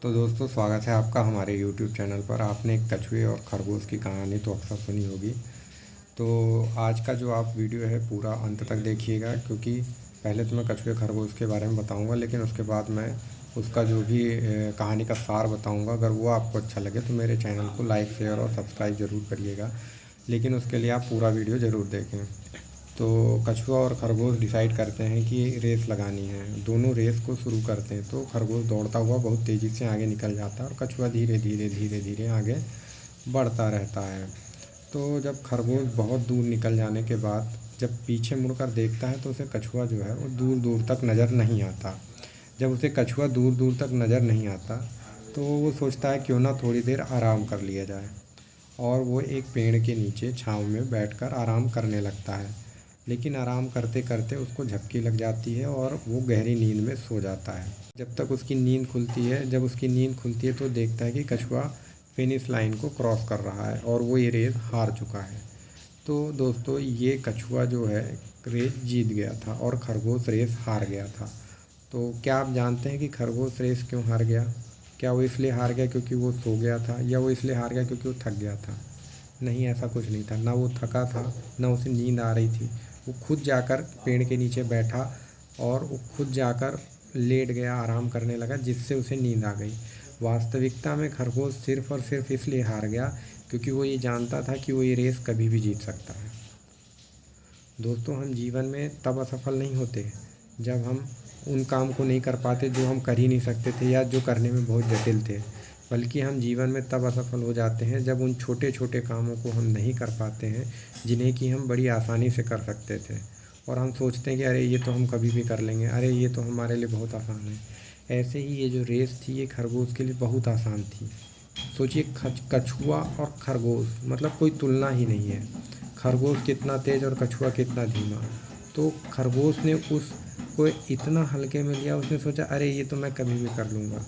तो दोस्तों स्वागत है आपका हमारे YouTube चैनल पर। आपने एक कछुए और खरगोश की कहानी तो अक्सर सुनी होगी। तो आज का जो आप वीडियो है पूरा अंत तक देखिएगा, क्योंकि पहले तो मैं कछुए खरगोश के बारे में बताऊंगा, लेकिन उसके बाद मैं उसका जो भी कहानी का सार बताऊंगा। अगर वो आपको अच्छा लगे तो मेरे चैनल को लाइक, शेयर और सब्सक्राइब ज़रूर करिएगा, लेकिन उसके लिए आप पूरा वीडियो ज़रूर देखें। तो कछुआ और खरगोश डिसाइड करते हैं कि रेस लगानी है। दोनों रेस को शुरू करते हैं। तो खरगोश दौड़ता हुआ बहुत तेज़ी से आगे निकल जाता है और कछुआ धीरे धीरे धीरे धीरे आगे बढ़ता रहता है। तो जब खरगोश बहुत दूर निकल जाने के बाद जब पीछे मुड़कर देखता है तो उसे कछुआ जो है वो दूर दूर तक नज़र नहीं आता। जब उसे कछुआ दूर दूर तक नज़र नहीं आता तो वो सोचता है क्यों ना थोड़ी देर आराम कर लिया जाए, और वो एक पेड़ के नीचे छाँव में बैठकर आराम करने लगता है। लेकिन आराम करते करते उसको झपकी लग जाती है और वो गहरी नींद में सो जाता है। जब उसकी नींद खुलती है तो देखता है कि कछुआ फिनिश लाइन को क्रॉस कर रहा है और वो ये रेस हार चुका है। तो दोस्तों, ये कछुआ जो है रेस जीत गया था और खरगोश रेस हार गया था। तो क्या आप जानते हैं कि खरगोश रेस क्यों हार गया? क्या वो इसलिए हार गया क्योंकि वो सो गया था, या वो इसलिए हार गया क्योंकि वो थक गया था? नहीं, ऐसा कुछ नहीं था। ना वो थका था, ना उसे नींद आ रही थी। वो खुद जाकर पेड़ के नीचे बैठा और वो खुद जाकर लेट गया, आराम करने लगा, जिससे उसे नींद आ गई। वास्तविकता में खरगोश सिर्फ़ और सिर्फ इसलिए हार गया क्योंकि वो ये जानता था कि वो ये रेस कभी भी जीत सकता है। दोस्तों, हम जीवन में तब असफल नहीं होते जब हम उन काम को नहीं कर पाते जो हम कर ही नहीं सकते थे या जो करने में बहुत जटिल थे, बल्कि हम जीवन में तब असफल हो जाते हैं जब उन छोटे छोटे कामों को हम नहीं कर पाते हैं जिन्हें कि हम बड़ी आसानी से कर सकते थे, और हम सोचते हैं कि अरे ये तो हम कभी भी कर लेंगे, अरे ये तो हमारे लिए बहुत आसान है। ऐसे ही ये जो रेस थी ये खरगोश के लिए बहुत आसान थी। सोचिए, कछुआ और खरगोश, मतलब कोई तुलना ही नहीं है। खरगोश कितना तेज़ और कछुआ कितना धीमा। तो खरगोश ने उसको इतना हल्के में लिया, उसने सोचा अरे ये तो मैं कभी भी कर लूँगा,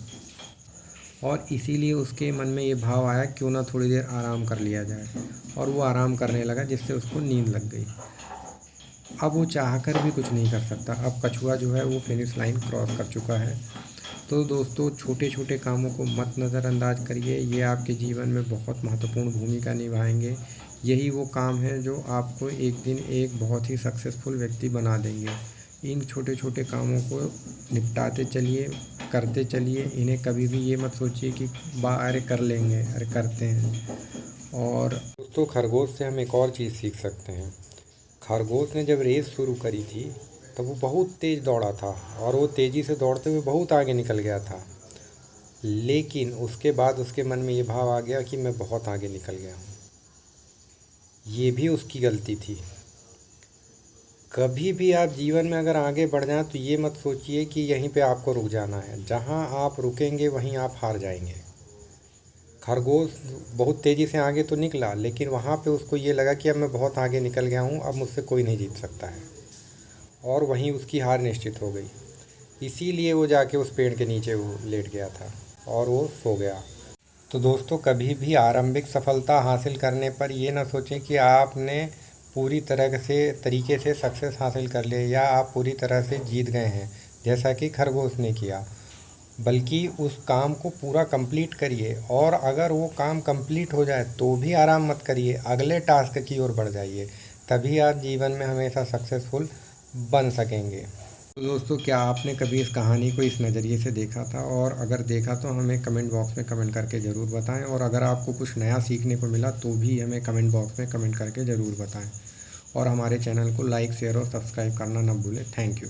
और इसीलिए उसके मन में ये भाव आया क्यों ना थोड़ी देर आराम कर लिया जाए, और वो आराम करने लगा, जिससे उसको नींद लग गई। अब वो चाहकर भी कुछ नहीं कर सकता। अब कछुआ जो है वो फिनिश लाइन क्रॉस कर चुका है। तो दोस्तों, छोटे छोटे कामों को मत नज़रअंदाज करिए, ये आपके जीवन में बहुत महत्वपूर्ण भूमिका निभाएंगे। यही वो काम है जो आपको एक दिन एक बहुत ही सक्सेसफुल व्यक्ति बना देंगे। इन छोटे छोटे कामों को निपटाते चलिए, करते चलिए। इन्हें कभी भी ये मत सोचिए कि अरे कर लेंगे, अरे करते हैं। और दोस्तों, खरगोश से हम एक और चीज़ सीख सकते हैं। खरगोश ने जब रेस शुरू करी थी तब वो बहुत तेज़ दौड़ा था और वो तेज़ी से दौड़ते हुए बहुत आगे निकल गया था। लेकिन उसके बाद उसके मन में ये भाव आ गया कि मैं बहुत आगे निकल गया हूँ। ये भी उसकी गलती थी। कभी भी आप जीवन में अगर आगे बढ़ जाएं तो ये मत सोचिए कि यहीं पे आपको रुक जाना है। जहां आप रुकेंगे वहीं आप हार जाएंगे। खरगोश बहुत तेज़ी से आगे तो निकला, लेकिन वहां पे उसको ये लगा कि अब मैं बहुत आगे निकल गया हूं, अब मुझसे कोई नहीं जीत सकता है, और वहीं उसकी हार निश्चित हो गई। इसीलिए वो जाके उस पेड़ के नीचे वो लेट गया था और वो सो गया। तो दोस्तों, कभी भी आरंभिक सफलता हासिल करने पर ये ना सोचें कि आपने पूरी तरीके से सक्सेस हासिल कर लिया या आप पूरी तरह से जीत गए हैं, जैसा कि खरगोश ने किया। बल्कि उस काम को पूरा कंप्लीट करिए, और अगर वो काम कंप्लीट हो जाए तो भी आराम मत करिए, अगले टास्क की ओर बढ़ जाइए। तभी आप जीवन में हमेशा सक्सेसफुल बन सकेंगे। तो दोस्तों, क्या आपने कभी इस कहानी को इस नज़रिए से देखा था? और अगर देखा तो हमें कमेंट बॉक्स में कमेंट करके ज़रूर बताएं, और अगर आपको कुछ नया सीखने को मिला तो भी हमें कमेंट बॉक्स में कमेंट करके ज़रूर बताएं, और हमारे चैनल को लाइक, शेयर और सब्सक्राइब करना न भूलें। Thank you.